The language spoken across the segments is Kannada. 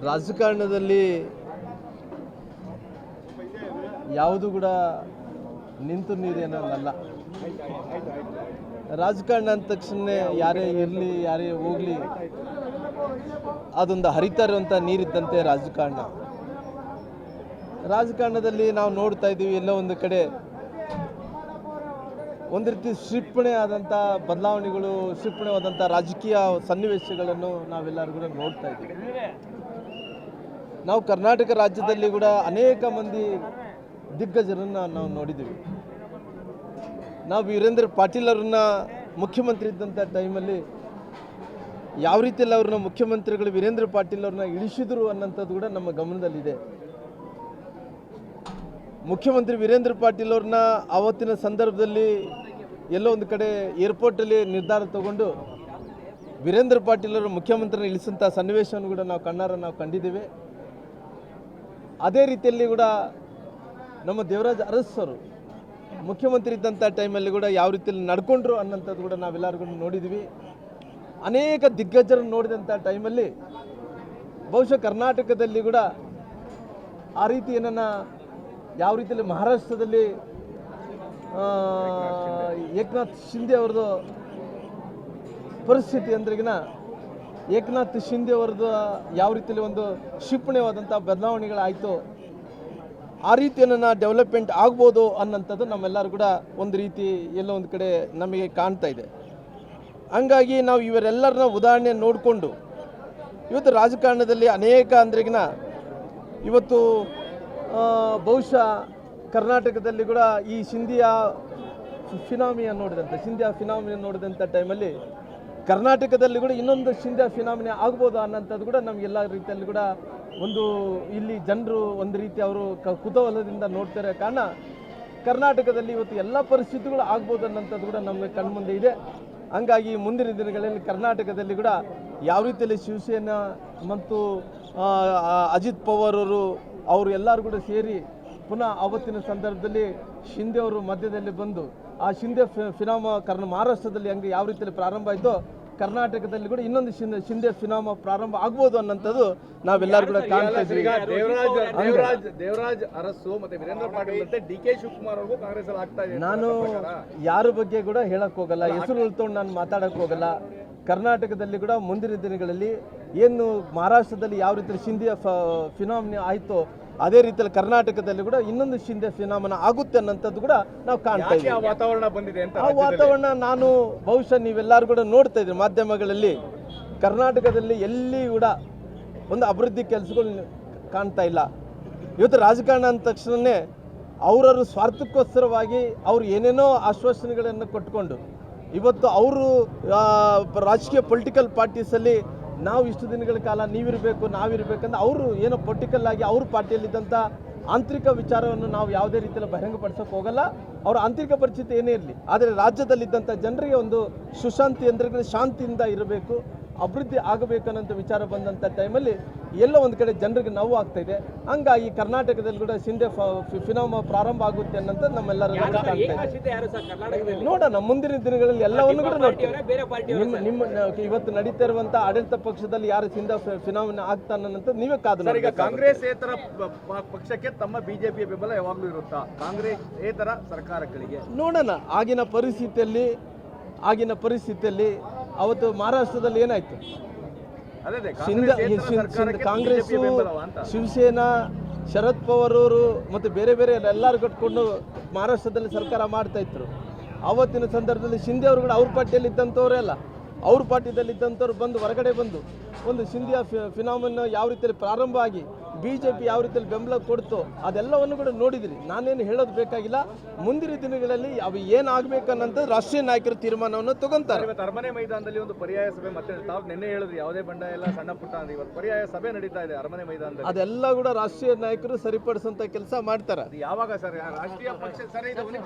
ರಾಜಕಾರಣದಲ್ಲಿ ಯಾವುದು ಕೂಡ ನಿಂತು ನೀರೇನಲ್ಲ. ರಾಜಕಾರಣ ಅಂದ ತಕ್ಷಣ ಯಾರೇ ಇರಲಿ ಯಾರೇ ಹೋಗಲಿ ಅದೊಂದು ಹರಿತಾ ಇರುವಂಥ ನೀರಿದ್ದಂತೆ ರಾಜಕಾರಣ. ರಾಜಕಾರಣದಲ್ಲಿ ನಾವು ನೋಡ್ತಾ ಇದ್ದೀವಿ, ಎಲ್ಲೋ ಒಂದು ಕಡೆ ಒಂದು ರೀತಿ ಕ್ಷಿಪಣಿ ಆದಂಥ ಬದಲಾವಣೆಗಳು, ಕ್ಷಿಪಣಿಯಾದಂಥ ರಾಜಕೀಯ ಸನ್ನಿವೇಶಗಳನ್ನು ನಾವೆಲ್ಲರೂ ಕೂಡ ನೋಡ್ತಾ ಇದ್ದೀವಿ. ನಾವು ಕರ್ನಾಟಕ ರಾಜ್ಯದಲ್ಲಿ ಕೂಡ ಅನೇಕ ಮಂದಿ ದಿಗ್ಗಜರನ್ನು ನಾವು ನೋಡಿದ್ದೀವಿ. ನಾವು ವೀರೇಂದ್ರ ಪಾಟೀಲ್ ಅವ್ರನ್ನ ಮುಖ್ಯಮಂತ್ರಿ ಇದ್ದಂಥ ಟೈಮಲ್ಲಿ ಯಾವ ರೀತಿಯಲ್ಲಿ ಅವ್ರನ್ನ ಮುಖ್ಯಮಂತ್ರಿಗಳು ವೀರೇಂದ್ರ ಪಾಟೀಲ್ ಅವ್ರನ್ನ ಇಳಿಸಿದ್ರು ಅನ್ನೋಂಥದ್ದು ಕೂಡ ನಮ್ಮ ಗಮನದಲ್ಲಿದೆ. ಮುಖ್ಯಮಂತ್ರಿ ವೀರೇಂದ್ರ ಪಾಟೀಲ್ ಅವ್ರನ್ನ ಆವತ್ತಿನ ಸಂದರ್ಭದಲ್ಲಿ ಎಲ್ಲೋ ಒಂದು ಕಡೆ ಏರ್ಪೋರ್ಟಲ್ಲಿ ನಿರ್ಧಾರ ತಗೊಂಡು ವೀರೇಂದ್ರ ಪಾಟೀಲ್ ಅವರು ಮುಖ್ಯಮಂತ್ರಿನ ಇಳಿಸಂಥ ಸನ್ನಿವೇಶವನ್ನು ಕೂಡ ನಾವು ಕಂಡಿದ್ದೇವೆ. ಅದೇ ರೀತಿಯಲ್ಲಿ ಕೂಡ ನಮ್ಮ ದೇವರಾಜ್ ಅರಸರು ಮುಖ್ಯಮಂತ್ರಿ ಇದ್ದಂಥ ಟೈಮಲ್ಲಿ ಕೂಡ ಯಾವ ರೀತಿಯಲ್ಲಿ ನಡ್ಕೊಂಡ್ರು ಅನ್ನೋಂಥದ್ದು ಕೂಡ ನಾವೆಲ್ಲರೂ ಕೂಡ ನೋಡಿದ್ವಿ. ಅನೇಕ ದಿಗ್ಗಜರನ್ನು ನೋಡಿದಂಥ ಟೈಮಲ್ಲಿ ಬಹುಶಃ ಕರ್ನಾಟಕದಲ್ಲಿ ಕೂಡ ಆ ರೀತಿ ಏನನ್ನ ಯಾವ ರೀತಿಯಲ್ಲಿ ಮಹಾರಾಷ್ಟ್ರದಲ್ಲಿ ಏಕನಾಥ್ ಶಿಂದೆ ಅವ್ರದ್ದು ಪರಿಸ್ಥಿತಿ ಅಂದ್ರೆಗಿನ ಏಕನಾಥ್ ಶಿಂದೆ ಅವ್ರದ್ದು ಯಾವ ರೀತಿಯಲ್ಲಿ ಒಂದು ಕ್ಷಿಪಣಿಯಾದಂಥ ಬದಲಾವಣೆಗಳಾಯಿತು, ಆ ರೀತಿಯನ್ನು ಡೆವಲಪ್ಮೆಂಟ್ ಆಗ್ಬೋದು ಅನ್ನೋಂಥದ್ದು ನಮ್ಮೆಲ್ಲರೂ ಕೂಡ ಒಂದು ರೀತಿ ಎಲ್ಲೋ ಒಂದು ಕಡೆ ನಮಗೆ ಕಾಣ್ತಾ ಇದೆ. ಹಂಗಾಗಿ ನಾವು ಇವರೆಲ್ಲರನ್ನ ಉದಾಹರಣೆ ನೋಡಿಕೊಂಡು ಇವತ್ತು ರಾಜಕಾರಣದಲ್ಲಿ ಅನೇಕ ಅಂದ್ರೆಗಿನ ಇವತ್ತು ಬಹುಶಃ ಕರ್ನಾಟಕದಲ್ಲಿ ಕೂಡ ಈ ಸಿಂಧಿಯಾ ಫಿನಾಮಿನ ನೋಡಿದಂಥ ಟೈಮಲ್ಲಿ ಕರ್ನಾಟಕದಲ್ಲಿ ಕೂಡ ಇನ್ನೊಂದು ಸಿಂಧಿಯಾ ಫಿನಾಮಿನ ಆಗ್ಬೋದು ಅನ್ನೋಂಥದ್ದು ಕೂಡ ನಮಗೆಲ್ಲ ರೀತಿಯಲ್ಲಿ ಕೂಡ ಒಂದು ಇಲ್ಲಿ ಜನರು ಒಂದು ರೀತಿ ಅವರು ಕುತೂಹಲದಿಂದ ನೋಡ್ತಾರೆ. ಕಾರಣ ಕರ್ನಾಟಕದಲ್ಲಿ ಇವತ್ತು ಎಲ್ಲ ಪರಿಸ್ಥಿತಿಗಳು ಆಗ್ಬೋದು ಅನ್ನೋಂಥದ್ದು ಕೂಡ ನಮಗೆ ಕಣ್ಮುಂದೆ ಇದೆ. ಹಂಗಾಗಿ ಮುಂದಿನ ದಿನಗಳಲ್ಲಿ ಕರ್ನಾಟಕದಲ್ಲಿ ಕೂಡ ಯಾವ ರೀತಿಯಲ್ಲಿ ಶಿವಸೇನಾ ಮತ್ತು ಅಜಿತ್ ಪವಾರ್ ಅವರು ಎಲ್ಲರೂ ಕೂಡ ಸೇರಿ ಪುನಃ ಆವತ್ತಿನ ಸಂದರ್ಭದಲ್ಲಿ ಶಿಂದೆ ಅವರು ಮಧ್ಯದಲ್ಲಿ ಬಂದು ಆ ಶಿಂದೆ ಫಿನಾಮ ಮಹಾರಾಷ್ಟ್ರದಲ್ಲಿ ಹಂಗೆ ಯಾವ ರೀತಿಯಲ್ಲಿ ಪ್ರಾರಂಭ ಆಯಿತೋ ಕರ್ನಾಟಕದಲ್ಲಿ ಕೂಡ ಇನ್ನೊಂದು ಶಿಂದೆ ಫಿನಾಮ ಪ್ರಾರಂಭ ಆಗ್ಬೋದು ಅನ್ನೋಂಥದ್ದು ನಾವೆಲ್ಲರೂ ಕೂಡ ಕಾಣ್ತಾ ಇದ್ದೀವಿ. ದೇವರಾಜ್ ಅರಸು ಮತ್ತೆ ವೀರೇಂದ್ರ ಪಾಟೀಲ್ ಮತ್ತೆ ಡಿ.ಕೆ. ಶಿವಕುಮಾರ್ ಅವ್ರಿಗೂ ಕಾಂಗ್ರೆಸ್ ಅಲ್ಲಿ ಆಗ್ತಾ ಇದೆ. ನಾನು ಯಾರ ಬಗ್ಗೆ ಕೂಡ ಹೇಳಕ್ ಹೋಗಲ್ಲ, ಹೆಸರು ಉಳ್ಕೊಂಡು ನಾನು ಮಾತಾಡಕ್ ಹೋಗಲ್ಲ. ಕರ್ನಾಟಕದಲ್ಲಿ ಕೂಡ ಮುಂದಿನ ದಿನಗಳಲ್ಲಿ ಏನು ಮಹಾರಾಷ್ಟ್ರದಲ್ಲಿ ಯಾವ ರೀತಿ ಶಿಂದೆ ಫಿನಾಮಿನ ಆಯಿತೋ ಅದೇ ರೀತಿಯಲ್ಲಿ ಕರ್ನಾಟಕದಲ್ಲಿ ಕೂಡ ಇನ್ನೊಂದು ಶಿಂದೆ ಫಿನಾಮಿನ ಆಗುತ್ತೆ ಅನ್ನೋಂಥದ್ದು ಕೂಡ ನಾವು ಕಾಣ್ತಾ ಇದ್ದೀವಿ. ವಾತಾವರಣ ಬಂದಿದೆ ಅಂತ ಆ ವಾತಾವರಣ ನಾನು ಬಹುಶಃ ನೀವೆಲ್ಲರೂ ಕೂಡ ನೋಡ್ತಾ ಇದ್ದೀರಿ ಮಾಧ್ಯಮಗಳಲ್ಲಿ. ಕರ್ನಾಟಕದಲ್ಲಿ ಎಲ್ಲಿ ಕೂಡ ಒಂದು ಅಭಿವೃದ್ಧಿ ಕೆಲಸಗಳು ಕಾಣ್ತಾ ಇಲ್ಲ. ಇವತ್ತು ರಾಜಕಾರಣ ಅಂದ ತಕ್ಷಣವೇ ಅವರವರು ಸ್ವಾರ್ಥಕ್ಕೋಸ್ಕರವಾಗಿ ಅವರು ಏನೇನೋ ಆಶ್ವಾಸನೆಗಳನ್ನು ಕೊಟ್ಕೊಂಡು ಇವತ್ತು ಅವರು ರಾಜಕೀಯ ಪೊಲಿಟಿಕಲ್ ಪಾರ್ಟೀಸಲ್ಲಿ ನಾವು ಇಷ್ಟು ದಿನಗಳ ಕಾಲ ನೀವಿರಬೇಕು ನಾವಿರಬೇಕಂದ್ರೆ ಅವರು ಏನೋ ಪೊಲಿಟಿಕಲ್ ಆಗಿ ಅವ್ರ ಪಾರ್ಟಿಯಲ್ಲಿದ್ದಂಥ ಆಂತರಿಕ ವಿಚಾರವನ್ನು ನಾವು ಯಾವುದೇ ರೀತಿಯಲ್ಲಿ ಬಹಿರಂಗಪಡಿಸೋಕೆ ಹೋಗಲ್ಲ. ಅವರ ಆಂತರಿಕ ಪರಿಸ್ಥಿತಿ ಏನೇ ಇರಲಿ, ಆದರೆ ರಾಜ್ಯದಲ್ಲಿದ್ದಂಥ ಜನರಿಗೆ ಒಂದು ಸುಶಾಂತಿ ಅಂದರೆ ಶಾಂತಿಯಿಂದ ಇರಬೇಕು, ಅಭಿವೃದ್ಧಿ ಆಗಬೇಕನ್ನೋಂಥ ವಿಚಾರ ಬಂದಂಥ ಟೈಮಲ್ಲಿ ಎಲ್ಲೋ ಒಂದು ಕಡೆ ಜನರಿಗೆ ನೋವು ಆಗ್ತಾ ಇದೆ. ಹಂಗಾಗಿ ಕರ್ನಾಟಕದಲ್ಲಿ ಕೂಡ ಶಿಂದೆ ಫಿನಾಮ ಪ್ರಾರಂಭ ಆಗುತ್ತೆ ಅನ್ನೋಂಥ ನಮ್ಮೆಲ್ಲರೂ ನೋಡೋಣ. ಮುಂದಿನ ದಿನಗಳಲ್ಲಿ ಎಲ್ಲವನ್ನು ಕೂಡ ನೋಡ್ತೀವಿ. ನಿಮ್ಮ ಇವತ್ತು ನಡೀತಾ ಇರುವಂಥ ಆಡಳಿತ ಪಕ್ಷದಲ್ಲಿ ಯಾರು ಶಿಂದೆ ಫಿನಾಮಿನ ಆಗ್ತಾನಂತ ನೀವೇ ಕಾದು. ಕಾಂಗ್ರೆಸ್ಸೇತರ ಪಕ್ಷಕ್ಕೆ ತಮ್ಮ ಬಿಜೆಪಿಯ ಬೆಂಬಲ ಯಾವಾಗಲೂ ಇರುತ್ತಾ? ಕಾಂಗ್ರೆಸ್ಸೇತರ ಸರ್ಕಾರಗಳಿಗೆ ನೋಡೋಣ. ಆಗಿನ ಪರಿಸ್ಥಿತಿಯಲ್ಲಿ ಅವತ್ತು ಮಹಾರಾಷ್ಟ್ರದಲ್ಲಿ ಏನಾಯ್ತು, ಕಾಂಗ್ರೆಸ್ ಶಿವಸೇನಾ ಶರದ್ ಪವಾರ್ ಅವರು ಮತ್ತು ಬೇರೆ ಎಲ್ಲರೂ ಕಟ್ಕೊಂಡು ಮಹಾರಾಷ್ಟ್ರದಲ್ಲಿ ಸರ್ಕಾರ ಮಾಡ್ತಾ ಇದ್ರು. ಆವತ್ತಿನ ಸಂದರ್ಭದಲ್ಲಿ ಶಿಂದೆ ಅವರು ಕೂಡ ಅವ್ರ ಪಾರ್ಟಿಯಲ್ಲಿ ಇದ್ದಂಥವರೇ ಅಲ್ಲ, ಅವ್ರ ಪಾರ್ಟಿಯಲ್ಲಿ ಇದ್ದಂಥವ್ರು ಬಂದು ಹೊರಗಡೆ ಬಂದು ಒಂದು ಶಿಂಧಿಯಾ ಫಿನಾಮಿನ ಯಾವ ರೀತಿಯಲ್ಲಿ ಪ್ರಾರಂಭ ಆಗಿ ಬಿಜೆಪಿ ಯಾವ ರೀತಿಯಲ್ಲಿ ಬೆಂಬಲ ಕೊಡ್ತೋ ಅದೆಲ್ಲವನ್ನು ಕೂಡ ನೋಡಿದಿರಿ. ನಾನೇನು ಹೇಳೋದು ಬೇಕಾಗಿಲ್ಲ. ಮುಂದಿನ ದಿನಗಳಲ್ಲಿ ಅವು ಏನಾಗಬೇಕನ್ನಂತ ರಾಷ್ಟ್ರೀಯ ನಾಯಕರು ತೀರ್ಮಾನವನ್ನು ತಗೊಂತಾರೆ. ಅರಮನೆ ಮೈದಾನದಲ್ಲಿ ಒಂದು ಪರ್ಯಾಯ ಸಭೆ ಮತ್ತೆ ತಾವು ನಿನ್ನೆ ಹೇಳಿದ್ರಿ, ಯಾವುದೇ ಬಂಡ ಎಲ್ಲ ಸಣ್ಣ ಪುಟ್ಟ ಇವತ್ತು ಪರ್ಯಾಯ ಸಭೆ ನಡೀತಾ ಇದೆ ಅರಮನೆ ಮೈದಾನದಲ್ಲಿ. ಅದೆಲ್ಲ ಕೂಡ ರಾಷ್ಟ್ರೀಯ ನಾಯಕರು ಸರಿಪಡಿಸುವಂತ ಕೆಲಸ ಮಾಡ್ತಾರೆ. ಯಾವಾಗ ಸರ್ ರಾಷ್ಟ್ರೀಯ ಪಕ್ಷ ಸರಿ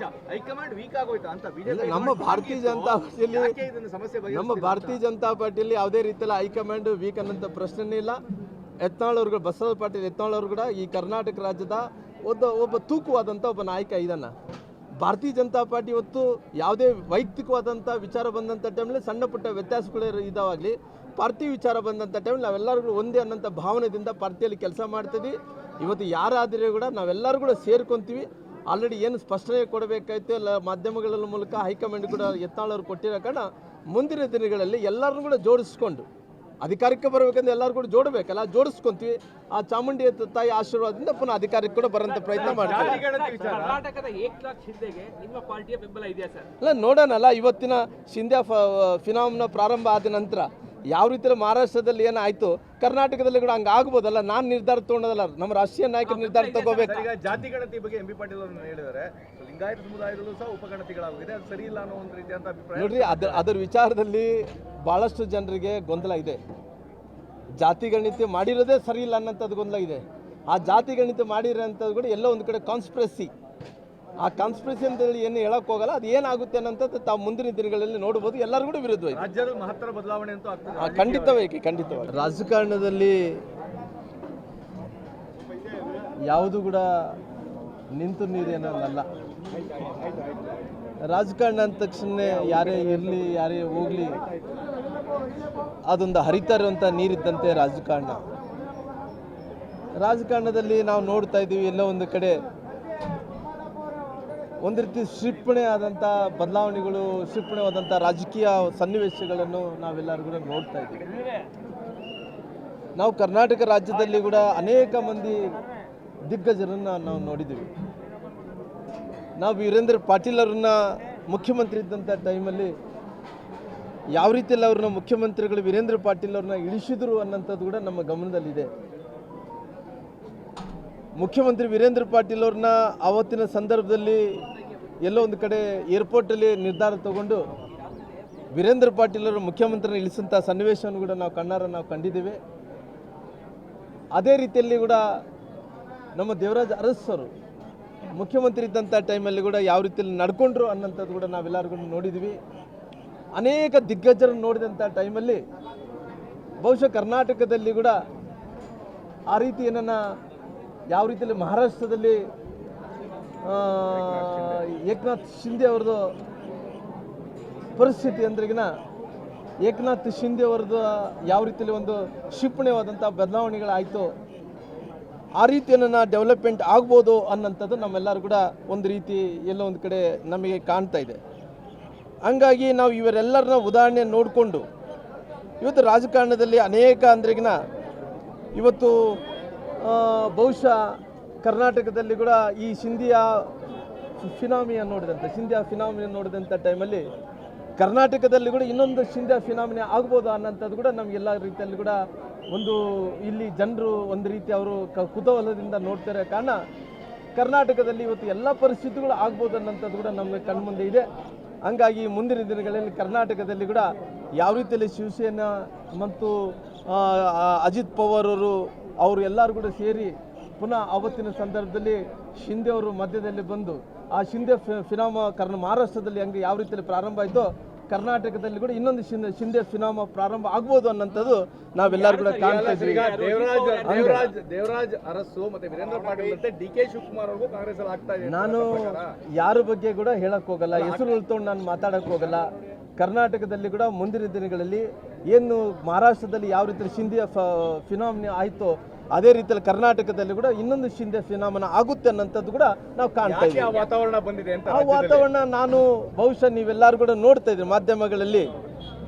ಹೈಕಮಾಂಡ್ ವೀಕ್ ಆಗೋಯ್ತಾ ಅಂತ ಬಿಜೆಪಿ? ನಮ್ಮ ಭಾರತೀಯ ಜನತಾ ಪಾರ್ಟಿಯಲ್ಲಿ ಯಾವುದೇ ರೀತಿಯಲ್ಲಿ ಹೈಕಮಾಂಡ್ ವೀಕ್ ಅನ್ನೋಂಥ ಪ್ರಶ್ನೆನೇ ಇಲ್ಲ. ಯತ್ನಾಳ್ ಅವ್ರು, ಬಸವರಾಜ ಪಾಟೀಲ್ ಯತ್ನಾಳ್ ಅವರು ಕೂಡ ಈ ಕರ್ನಾಟಕ ರಾಜ್ಯದ ಒಬ್ಬ ತೂಕವಾದಂಥ ಒಬ್ಬ ನಾಯಕ ಇದನ್ನು. ಭಾರತೀಯ ಜನತಾ ಪಾರ್ಟಿ ಇವತ್ತು ಯಾವುದೇ ವೈಯಕ್ತಿಕವಾದಂಥ ವಿಚಾರ ಬಂದಂಥ ಟೈಮಲ್ಲಿ ಸಣ್ಣ ಪುಟ್ಟ ವ್ಯತ್ಯಾಸಗಳು ಇದಾಗಲಿ ಪಾರ್ಟಿ ವಿಚಾರ ಬಂದಂಥ ಟೈಮಲ್ಲಿ ನಾವೆಲ್ಲರೂ ಒಂದೇ ಅನ್ನೋಂಥ ಭಾವನೆಯಿಂದ ಪಾರ್ಟಿಯಲ್ಲಿ ಕೆಲಸ ಮಾಡ್ತೀವಿ. ಇವತ್ತು ಯಾರಾದರೂ ಕೂಡ ನಾವೆಲ್ಲರೂ ಕೂಡ ಸೇರ್ಕೊತೀವಿ. ಆಲ್ರೆಡಿ ಏನು ಸ್ಪಷ್ಟನೆ ಕೊಡಬೇಕಾಯ್ತು ಎಲ್ಲ ಮಾಧ್ಯಮಗಳ ಮೂಲಕ ಹೈಕಮಾಂಡ್ ಕೂಡ ಯತ್ನಾಳ್ ಕೊಟ್ಟಿರೋ ಕಾರಣ ಮುಂದಿನ ದಿನಗಳಲ್ಲಿ ಎಲ್ಲರನ್ನೂ ಕೂಡ ಜೋಡಿಸ್ಕೊಂಡು ಅಧಿಕಾರಕ್ಕೆ ಬರಬೇಕಂದ್ರೆ ಎಲ್ಲರೂ ಕೂಡ ಜೋಡಬೇಕಲ್ಲ, ಜೋಡಿಸ್ಕೊಂತೀವಿ. ಆ ಚಾಮುಂಡಿ ತಾಯಿ ಆಶೀರ್ವಾದದಿಂದ ಪುನಃ ಅಧಿಕಾರಕ್ಕೆ ಕೂಡ ಬರೋಂಥ ಪ್ರಯತ್ನ ಮಾಡ್ತೀವಿ. ಕರ್ನಾಟಕದ ಏಕನಾಥ್ ಶಿಂದೆಗೆ ನಿಮ್ಮ ಪಾರ್ಟಿಯ ಬೆಂಬಲ ಇದೆಯಾ ಸರ್? ಅಲ್ಲ ನೋಡೋಣಲ್ಲ, ಇವತ್ತಿನ ಶಿಂದೆ ಫಿನಾಮಿನ ಪ್ರಾರಂಭ ಆದ ನಂತರ ಯಾವ ರೀತಿ ಮಹಾರಾಷ್ಟ್ರದಲ್ಲಿ ಏನಾಯ್ತು ಕರ್ನಾಟಕದಲ್ಲಿ ಕೂಡ ಹಂಗೆ ಆಗ್ಬೋದಲ್ಲ. ನಾನು ನಿರ್ಧಾರ ತೊಗೊಳೋದಲ್ಲ, ನಮ್ಮ ರಾಷ್ಟ್ರೀಯ ನಾಯಕರು ನಿರ್ಧಾರ ತಗೋಬೇಕು. ಈಗ ಜಾತಿ ಗಣತಿ ಬಗ್ಗೆ ಎಂ ಬಿ ಪಾಟೀಲ್ ಅವರು ಹೇಳಿದ್ದಾರೆ, ಲಿಂಗಾಯತ ಸಮುದಾಯದಲ್ಲೂ ಸಹ ಉಪಗಣತಿಗಳಾಗಿದೆ, ಅದು ಸರಿ ಇಲ್ಲ ಅನ್ನೋ ಒಂದು ರೀತಿಯಂತ ಅಭಿಪ್ರಾಯ. ನೋಡ್ರಿ, ಅದರ ವಿಚಾರದಲ್ಲಿ ಭಾಳಷ್ಟು ಜನರಿಗೆ ಗೊಂದಲ ಇದೆ. ಜಾತಿ ಗಣಿತ ಮಾಡಿರೋದೇ ಸರಿ ಇಲ್ಲ ಅನ್ನೋಂಥದ್ದು ಗೊಂದಲ ಇದೆ. ಆ ಜಾತಿ ಗಣಿತ ಮಾಡಿರೋಂಥದ್ದು ಕೂಡ ಎಲ್ಲೋ ಒಂದು ಕಡೆ ಕಾನ್ಸ್ಪಿರಸಿ, ಆ ಕಾನ್ಸ್ಪಿರಸಿ ಅಂತೇಳಿ ಏನು ಹೇಳಕ್ ಹೋಗಲ್ಲ. ಅದು ಏನಾಗುತ್ತೆ ಅನ್ನೋಂಥದ್ದು ತಾವು ಮುಂದಿನ ದಿನಗಳಲ್ಲಿ ನೋಡ್ಬೋದು. ಎಲ್ಲರೂ ಕೂಡ ವಿರುದ್ಧವಾಗಿ ರಾಜ್ಯದ ಮಹತ್ತರ ಬದಲಾವಣೆ ಅಂತೂ ಆಗ್ತದೆ. ಖಂಡಿತವಾಗಿ ರಾಜಕಾರಣದಲ್ಲಿ ಯಾವುದು ಕೂಡ ನಿಂತು ನೀರೇನಲ್ಲ. ರಾಜಕಾರಣ ಅಂದ ತಕ್ಷಣ ಯಾರೇ ಇರಲಿ ಯಾರೇ ಹೋಗಲಿ ಅದೊಂದು ಹರಿತಾ ಇರುವಂಥ ನೀರಿದ್ದಂತೆ ರಾಜಕಾರಣದಲ್ಲಿ ನಾವು ನೋಡ್ತಾ ಇದ್ದೀವಿ. ಎಲ್ಲ ಒಂದು ಕಡೆ ಒಂದು ರೀತಿ ಕ್ಷಿಪಣಿ ಆದಂಥ ಬದಲಾವಣೆಗಳು, ಕ್ಷಿಪಣಿಯಾದಂಥ ರಾಜಕೀಯ ಸನ್ನಿವೇಶಗಳನ್ನು ನಾವೆಲ್ಲರೂ ಕೂಡ ನೋಡ್ತಾ ಇದ್ದೀವಿ. ನಾವು ಕರ್ನಾಟಕ ರಾಜ್ಯದಲ್ಲಿ ಕೂಡ ಅನೇಕ ಮಂದಿ ದಿಗ್ಗಜರನ್ನು ನಾವು ನೋಡಿದ್ದೀವಿ. ನಾವು ವೀರೇಂದ್ರ ಪಾಟೀಲ್ ಅವ್ರನ್ನ ಮುಖ್ಯಮಂತ್ರಿ ಇದ್ದಂಥ ಟೈಮಲ್ಲಿ ಯಾವ ರೀತಿಯಲ್ಲಿ ಅವ್ರನ್ನ ಮುಖ್ಯಮಂತ್ರಿಗಳು ವೀರೇಂದ್ರ ಪಾಟೀಲ್ ಅವ್ರನ್ನ ಇಳಿಸಿದ್ರು ಅನ್ನೋಂಥದ್ದು ಕೂಡ ನಮ್ಮ ಗಮನದಲ್ಲಿದೆ. ಮುಖ್ಯಮಂತ್ರಿ ವೀರೇಂದ್ರ ಪಾಟೀಲ್ ಅವ್ರನ್ನ ಆವತ್ತಿನ ಸಂದರ್ಭದಲ್ಲಿ ಎಲ್ಲೋ ಒಂದು ಕಡೆ ಏರ್ಪೋರ್ಟಲ್ಲಿ ನಿರ್ಧಾರ ತಗೊಂಡು ವೀರೇಂದ್ರ ಪಾಟೀಲ್ ಅವರು ಮುಖ್ಯಮಂತ್ರಿನ ಇಳಿಸಂಥ ಸನ್ನಿವೇಶವನ್ನು ಕೂಡ ನಾವು ಕಂಡಿದ್ದೇವೆ. ಅದೇ ರೀತಿಯಲ್ಲಿ ಕೂಡ ನಮ್ಮ ದೇವರಾಜ್ ಅರಸ್ ಅವರು ಮುಖ್ಯಮಂತ್ರಿ ಇದ್ದಂಥ ಟೈಮಲ್ಲಿ ಕೂಡ ಯಾವ ರೀತಿಯಲ್ಲಿ ನಡ್ಕೊಂಡ್ರು ಅನ್ನೋಂಥದ್ದು ಕೂಡ ನಾವೆಲ್ಲರೂ ಕೂಡ ನೋಡಿದ್ವಿ. ಅನೇಕ ದಿಗ್ಗಜರನ್ನು ನೋಡಿದಂಥ ಟೈಮಲ್ಲಿ ಬಹುಶಃ ಕರ್ನಾಟಕದಲ್ಲಿ ಕೂಡ ಆ ರೀತಿ ಏನನ್ನ ಯಾವ ರೀತಿಯಲ್ಲಿ ಮಹಾರಾಷ್ಟ್ರದಲ್ಲಿ ಏಕನಾಥ್ ಶಿಂದೆ ಅವ್ರದ್ದು ಪರಿಸ್ಥಿತಿ ಅಂದ್ರೆಗಿನ ಏಕನಾಥ್ ಶಿಂದೆ ಅವ್ರದ್ದು ಯಾವ ರೀತಿಯಲ್ಲಿ ಒಂದು ಕ್ಷಿಪಣಿಯಾದಂಥ ಬದಲಾವಣೆಗಳಾಯಿತು, ಆ ರೀತಿಯನ್ನು ಡೆವಲಪ್ಮೆಂಟ್ ಆಗ್ಬೋದು ಅನ್ನೋಂಥದ್ದು ನಮ್ಮೆಲ್ಲರೂ ಕೂಡ ಒಂದು ರೀತಿ ಎಲ್ಲೋ ಒಂದು ಕಡೆ ನಮಗೆ ಕಾಣ್ತಾ ಇದೆ. ಹಂಗಾಗಿ ನಾವು ಇವರೆಲ್ಲರನ್ನ ಉದಾಹರಣೆ ನೋಡಿಕೊಂಡು ಇವತ್ತು ರಾಜಕಾರಣದಲ್ಲಿ ಅನೇಕ ಅಂದ್ರೆಗಿನ ಇವತ್ತು ಬಹುಶಃ ಕರ್ನಾಟಕದಲ್ಲಿ ಕೂಡ ಈ ಸಿಂಧಿಯ ಫಿನಾಮಿನ ನೋಡಿದಂಥ ಟೈಮಲ್ಲಿ ಕರ್ನಾಟಕದಲ್ಲಿ ಕೂಡ ಇನ್ನೊಂದು ಸಿಂಧಿಯ ಫಿನಾಮಿನ ಆಗ್ಬೋದು ಅನ್ನೋಂಥದ್ದು ಕೂಡ ನಮಗೆಲ್ಲ ರೀತಿಯಲ್ಲಿ ಕೂಡ ಒಂದು ಇಲ್ಲಿ ಜನರು ಒಂದು ರೀತಿ ಅವರು ಕುತೂಹಲದಿಂದ ನೋಡ್ತಾರೆ. ಕಾರಣ ಕರ್ನಾಟಕದಲ್ಲಿ ಇವತ್ತು ಎಲ್ಲ ಪರಿಸ್ಥಿತಿಗಳು ಆಗ್ಬೋದು ಅನ್ನೋಂಥದ್ದು ಕೂಡ ನಮಗೆ ಕಣ್ಮುಂದೆ ಇದೆ. ಹಂಗಾಗಿ ಮುಂದಿನ ದಿನಗಳಲ್ಲಿ ಕರ್ನಾಟಕದಲ್ಲಿ ಕೂಡ ಯಾವ ರೀತಿಯಲ್ಲಿ ಶಿವಸೇನಾ ಮತ್ತು ಅಜಿತ್ ಪವಾರ್ ಅವರು ಎಲ್ಲರೂ ಕೂಡ ಸೇರಿ ಪುನಃ ಆವತ್ತಿನ ಸಂದರ್ಭದಲ್ಲಿ ಶಿಂದೆ ಅವರು ಮಧ್ಯದಲ್ಲಿ ಬಂದು ಆ ಶಿಂದೆ ಫಿನಾಮ ಮಹಾರಾಷ್ಟ್ರದಲ್ಲಿ ಹಂಗೆ ಯಾವ ರೀತಿಯಲ್ಲಿ ಪ್ರಾರಂಭ ಆಯಿತೋ ಕರ್ನಾಟಕದಲ್ಲಿ ಕೂಡ ಇನ್ನೊಂದು ಶಿಂದೆ ಫಿನಾಮ ಪ್ರಾರಂಭ ಆಗ್ಬೋದು ಅನ್ನೋಂಥದ್ದು ನಾವೆಲ್ಲರೂ ಕೂಡ ಕಾಣ್ತಾ ಇದ್ದೀವಿ. ದೇವರಾಜ್ ಅರಸು ಮತ್ತೆ ವೀರೇಂದ್ರ ಪಾಟೀಲ್ ಮತ್ತೆ ಡಿ ಕೆ ಶಿವಕುಮಾರ್ ಅವ್ರಿಗೂ ಕಾಂಗ್ರೆಸ್ ಅಲ್ಲಿ ಆಗ್ತಾ ಇದೆ. ನಾನು ಯಾರ ಬಗ್ಗೆ ಕೂಡ ಹೇಳಕ್ ಹೋಗಲ್ಲ, ಹೆಸರು ಉಳ್ಕೊಂಡು ನಾನು ಮಾತಾಡಕ್ ಹೋಗಲ್ಲ. ಕರ್ನಾಟಕದಲ್ಲಿ ಕೂಡ ಮುಂದಿನ ದಿನಗಳಲ್ಲಿ ಏನು ಮಹಾರಾಷ್ಟ್ರದಲ್ಲಿ ಯಾವ ರೀತಿ ಶಿಂದೆ ಫಿನಾಮಿನ ಆಯಿತೋ ಅದೇ ರೀತಿಯಲ್ಲಿ ಕರ್ನಾಟಕದಲ್ಲಿ ಕೂಡ ಇನ್ನೊಂದು ಶಿಂದೆ ಫಿನಾಮಿನ ಆಗುತ್ತೆ ಅನ್ನೋಂಥದ್ದು ಕೂಡ ನಾವು ಕಾಣ್ತಾ ಇದ್ದೀವಿ. ವಾತಾವರಣ ಬಂದಿದೆ ಅಂತ ಆ ವಾತಾವರಣ ನಾನು ಬಹುಶಃ ನೀವೆಲ್ಲರೂ ಕೂಡ ನೋಡ್ತಾ ಇದ್ದೀರಿ ಮಾಧ್ಯಮಗಳಲ್ಲಿ.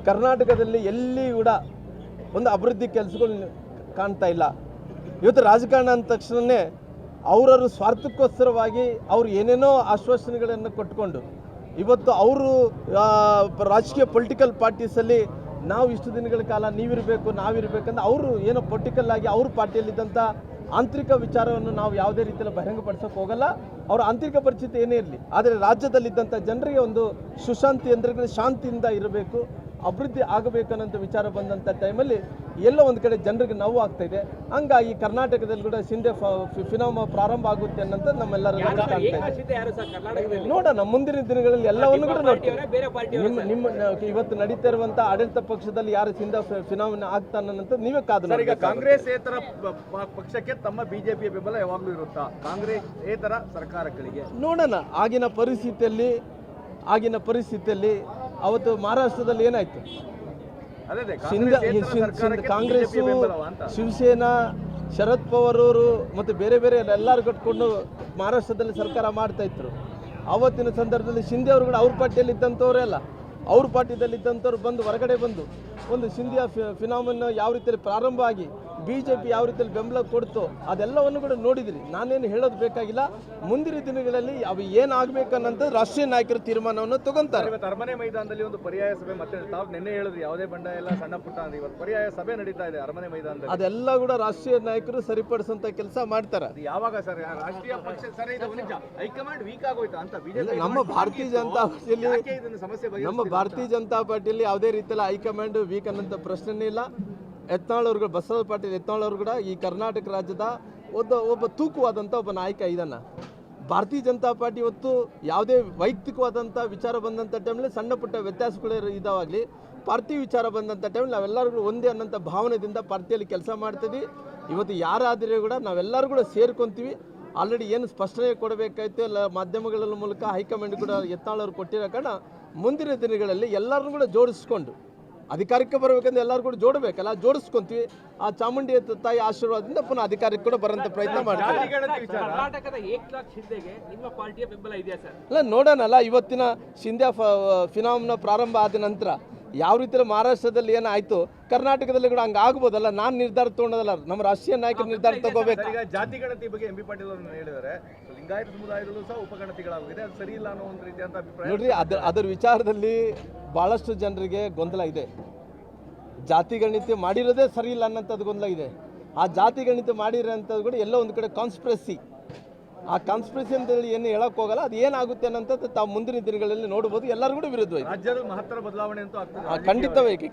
ಕರ್ನಾಟಕದಲ್ಲಿ ಎಲ್ಲಿ ಕೂಡ ಒಂದು ಅಭಿವೃದ್ಧಿ ಕೆಲಸಗಳು ಕಾಣ್ತಾ ಇಲ್ಲ. ಇವತ್ತು ರಾಜಕಾರಣ ಅಂದ ತಕ್ಷಣವೇ ಅವರವರು ಸ್ವಾರ್ಥಕ್ಕೋಸ್ಕರವಾಗಿ ಅವರು ಏನೇನೋ ಆಶ್ವಾಸನೆಗಳನ್ನು ಕೊಟ್ಕೊಂಡು ಇವತ್ತು ಅವರು ರಾಜಕೀಯ ಪೊಲಿಟಿಕಲ್ ಪಾರ್ಟೀಸಲ್ಲಿ ನಾವು ಇಷ್ಟು ದಿನಗಳ ಕಾಲ ನೀವಿರಬೇಕು ನಾವಿರಬೇಕಂದ್ರೆ ಅವರು ಏನೋ ಪೊಲಿಟಿಕಲ್ ಆಗಿ ಅವ್ರ ಪಾರ್ಟಿಯಲ್ಲಿದ್ದಂಥ ಆಂತರಿಕ ವಿಚಾರವನ್ನು ನಾವು ಯಾವುದೇ ರೀತಿಯಲ್ಲಿ ಬಹಿರಂಗಪಡಿಸೋಕೆ ಹೋಗಲ್ಲ. ಅವರ ಆಂತರಿಕ ಪರಿಸ್ಥಿತಿ ಏನೇ ಇರಲಿ, ಆದರೆ ರಾಜ್ಯದಲ್ಲಿದ್ದಂಥ ಜನರಿಗೆ ಒಂದು ಸುಶಾಂತಿ ಅಂದರೆ ಶಾಂತಿಯಿಂದ ಇರಬೇಕು, ಅಭಿವೃದ್ಧಿ ಆಗಬೇಕನ್ನೋಂಥ ವಿಚಾರ ಬಂದಂಥ ಟೈಮಲ್ಲಿ ಎಲ್ಲೋ ಒಂದು ಕಡೆ ಜನರಿಗೆ ನೋವು ಆಗ್ತಾ ಇದೆ. ಹಂಗಾಗಿ ಕರ್ನಾಟಕದಲ್ಲಿ ಕೂಡ ಶಿಂದೆ ಫಿನಾಮ ಪ್ರಾರಂಭ ಆಗುತ್ತೆ ಅನ್ನೋಂಥ ನಮ್ಮೆಲ್ಲರೂ ಕಾಣ್ತಾ ಇದ್ದೀವಿ. ನೋಡೋಣ ಮುಂದಿನ ದಿನಗಳಲ್ಲಿ ಎಲ್ಲವನ್ನು ಕೂಡ ನೋಡ್ತೀವಿ. ನಿಮ್ಮ ಇವತ್ತು ನಡೀತಾ ಇರುವಂಥ ಆಡಳಿತ ಪಕ್ಷದಲ್ಲಿ ಯಾರು ಶಿಂದೆ ಫಿನಾಮಿನ ಆಗ್ತಾನಂತ ನೀವೇ ಕಾದು ನೋಡಿ. ಈಗ ಕಾಂಗ್ರೆಸ್ ಏತರ ಪಕ್ಷಕ್ಕೆ ತಮ್ಮ ಬಿಜೆಪಿಯ ಬೆಂಬಲ ಯಾವಾಗಲೂ ಇರುತ್ತಾ? ಕಾಂಗ್ರೆಸ್ ಏತರ ಸರ್ಕಾರಗಳಿಗೆ ನೋಡೋಣ. ಆಗಿನ ಪರಿಸ್ಥಿತಿಯಲ್ಲಿ ಅವತ್ತು ಮಹಾರಾಷ್ಟ್ರದಲ್ಲಿ ಏನಾಯಿತು, ಅದೇ ಕಾಂಗ್ರೆಸ್ ಶಿವಸೇನಾ ಶರದ್ ಪವಾರ್ ಅವರು ಮತ್ತು ಬೇರೆ ಬೇರೆ ಎಲ್ಲರೂ ಕಟ್ಕೊಂಡು ಮಹಾರಾಷ್ಟ್ರದಲ್ಲಿ ಸರ್ಕಾರ ಮಾಡ್ತಾ ಇದ್ರು. ಆವತ್ತಿನ ಸಂದರ್ಭದಲ್ಲಿ ಶಿಂದೆ ಅವರು ಕೂಡ ಅವ್ರ ಪಾರ್ಟಿಯಲ್ಲಿ ಇದ್ದಂಥವರೇ ಅಲ್ಲ, ಅವ್ರ ಪಾರ್ಟಿಯಲ್ಲಿ ಇದ್ದಂಥವ್ರು ಬಂದು ಹೊರಗಡೆ ಬಂದು ಒಂದು ಸಿಂಧಿಯಾ ಫಿನಾಮಿನ ಯಾವ ರೀತಿಯಲ್ಲಿ ಪ್ರಾರಂಭ ಆಗಿ BJP ಯಾವ ರೀತಿಯಲ್ಲಿ ಬೆಂಬಲ ಕೊಡ್ತು ಅದೆಲ್ಲವನ್ನು ಕೂಡ ನೋಡಿದ್ರಿ. ನಾನೇನು ಹೇಳೋದು ಬೇಕಾಗಿಲ್ಲ. ಮುಂದಿನ ದಿನಗಳಲ್ಲಿ ಅವು ಏನಾಗಬೇಕನ್ನಂತ ರಾಷ್ಟ್ರೀಯ ನಾಯಕರು ತೀರ್ಮಾನವನ್ನು ತಗೊಂತಾರೆ. ಇವತ್ತು ಅರಮನೆ ಮೈದಾನದಲ್ಲಿ ಒಂದು ಪರ್ಯಾಯ ಸಭೆ ಮತ್ತೆ ತಾವು ನಿನ್ನೆ ಹೇಳಿದ್ರು ಯಾವುದೇ ಬಂಡ ಎಲ್ಲ ಸಣ್ಣ ಪುಟ್ಟ ಅಂದ್ರೆ ಇವತ್ತು ಪರ್ಯಾಯ ಸಭೆ ನಡೀತಾ ಇದೆ ಅರಮನೆ ಮೈದಾನದಲ್ಲಿ. ಅದೆಲ್ಲ ಕೂಡ ರಾಷ್ಟ್ರೀಯ ನಾಯಕರು ಸರಿಪಡಿಸುವಂತ ಕೆಲಸ ಮಾಡ್ತಾರೆ. ಅದು ಯಾವಾಗ ಸರ್ ರಾಷ್ಟ್ರೀಯ ಪಕ್ಷ ಸರ್ ಇದು ನಿಜ ಹೈಕಮಾಂಡ್ ವೀಕ್ ಆಗೋಯ್ತಾ ಅಂತ ಬಿಜೆಪಿ ನಮ್ಮ ಭಾರತೀಯ ಜನತಾ ಪಾರ್ಟಿಯಲ್ಲಿ ಸಮಸ್ಯೆ ಭಾರತೀಯ ಜನತಾ ಪಾರ್ಟಿಯಲ್ಲಿ ಯಾವುದೇ ರೀತಿಯಲ್ಲಿ ಹೈಕಮಾಂಡ್ ವೀಕ್ ಅನ್ನೋಂಥ ಪ್ರಶ್ನೆನೇ ಇಲ್ಲ. ಯತ್ನಾಳ್ ಅವರು ಬಸವ ಪಾಟೀಲ್ ಯತ್ನಾಳ್ ಅವರು ಕೂಡ ಈ ಕರ್ನಾಟಕ ರಾಜ್ಯದ ಒಬ್ಬ ತೂಕವಾದಂಥ ಒಬ್ಬ ನಾಯಕ ಇದನ್ನು. ಭಾರತೀಯ ಜನತಾ ಪಾರ್ಟಿ ಇವತ್ತು ಯಾವುದೇ ವೈಯಕ್ತಿಕವಾದಂಥ ವಿಚಾರ ಬಂದಂಥ ಟೈಮಲ್ಲಿ ಸಣ್ಣ ಪುಟ್ಟ ವ್ಯತ್ಯಾಸಗಳು ಇದಾವಾಗಲಿ, ಪಾರ್ಟಿ ವಿಚಾರ ಬಂದಂಥ ಟೈಮಲ್ಲಿ ನಾವೆಲ್ಲರೂ ಒಂದೇ ಅನ್ನೋಂಥ ಭಾವನೆಯಿಂದ ಪಾರ್ಟಿಯಲ್ಲಿ ಕೆಲಸ ಮಾಡ್ತೀವಿ. ಇವತ್ತು ಯಾರಾದರೂ ಕೂಡ ನಾವೆಲ್ಲರೂ ಕೂಡ ಸೇರ್ಕೊತೀವಿ. ಆಲ್ರೆಡಿ ಏನು ಸ್ಪಷ್ಟನೆ ಕೊಡಬೇಕಾಯ್ತು ಎಲ್ಲ ಮಾಧ್ಯಮಗಳ ಮೂಲಕ ಹೈಕಮಾಂಡ್ ಕೂಡ ಯತ್ನಾಳ್ ಅವರು ಕೊಟ್ಟಿರೋ ಕಾರಣ ಮುಂದಿನ ದಿನಗಳಲ್ಲಿ ಎಲ್ಲರನ್ನೂ ಕೂಡ ಜೋಡಿಸ್ಕೊಂಡು ಅಧಿಕಾರಕ್ಕೆ ಬರಬೇಕಂದ್ರೆ ಎಲ್ಲರೂ ಕೂಡ ಜೋಡಬೇಕಲ್ಲ, ಜೋಡಿಸ್ಕೊಂತೀವಿ. ಆ ಚಾಮುಂಡಿ ತಾಯಿ ಆಶೀರ್ವಾದದಿಂದ ಪುನಃ ಅಧಿಕಾರಕ್ಕೆ ಕೂಡ ಬರೋಂಥ ಪ್ರಯತ್ನ ಮಾಡ್ತೀವಿ. ಕರ್ನಾಟಕದ ಏಕನಾಥ್ ಶಿಂದೆಗೆ ನಿಮ್ಮ ಪಾರ್ಟಿಯ ಬೆಂಬಲ ಇದೆಯಾ ಸರ್? ಅಲ್ಲ ನೋಡೋಣಲ್ಲ, ಇವತ್ತಿನ ಶಿಂಧ್ಯಾ ಫಿನಾಮಿನ ಪ್ರಾರಂಭ ಆದ ನಂತರ ಯಾವ ರೀತಿಯಲ್ಲಿ ಮಹಾರಾಷ್ಟ್ರದಲ್ಲಿ ಏನಾಯ್ತು ಕರ್ನಾಟಕದಲ್ಲಿ ಕೂಡ ಹಂಗೆ ಆಗ್ಬೋದಲ್ಲ. ನಾನು ನಿರ್ಧಾರ ತೊಗೊಳೋದಲ್ಲ, ನಮ್ಮ ರಾಷ್ಟ್ರೀಯ ನಾಯಕರು ನಿರ್ಧಾರ ತಗೋಬೇಕು. ಈಗ ಜಾತಿ ಗಣತಿ ಬಗ್ಗೆ MP ಪಾಟೀಲ್ ಅವರು ಹೇಳಿದ್ದಾರೆ, ಲಿಂಗಾಯತ ಸಮುದಾಯದಲ್ಲೂ ಸಹ ಉಪಗಣತಿಗಳಾಗಿದೆ, ಅದು ಸರಿ ಇಲ್ಲ ಅನ್ನೋ ಒಂದು ರೀತಿಯಂತ ಅಭಿಪ್ರಾಯ. ನೋಡ್ರಿ, ಅದರ ವಿಚಾರದಲ್ಲಿ ಭಾಳಷ್ಟು ಜನರಿಗೆ ಗೊಂದಲ ಇದೆ. ಜಾತಿ ಗಣಿತ ಮಾಡಿರೋದೇ ಸರಿ ಇಲ್ಲ ಅನ್ನೋಂಥದ್ದು ಗೊಂದಲ ಇದೆ. ಆ ಜಾತಿ ಗಣಿತ ಮಾಡಿರೋಂಥದ್ದು ಕೂಡ ಎಲ್ಲೋ ಒಂದು ಕಡೆ ಕಾನ್ಸ್ಪಿರಸಿ. ಆ ಕಾನ್ಸ್ಪಿರಸಿ ಅಂತ ಹೇಳಿ ಏನು ಹೇಳಕ್ ಹೋಗಲ್ಲ. ಅದು ಏನಾಗುತ್ತೆ ಅನ್ನೋಂಥದ್ದು ತಾವು ಮುಂದಿನ ದಿನಗಳಲ್ಲಿ ನೋಡ್ಬೋದು. ಎಲ್ಲರೂ ಕೂಡ ವಿರುದ್ಧವಾಗಿ ರಾಜ್ಯದ ಮಹತ್ತರ ಬದಲಾವಣೆ ಅಂತೂ ಆಗ್ತದೆ. ಖಂಡಿತವಾಗಿ.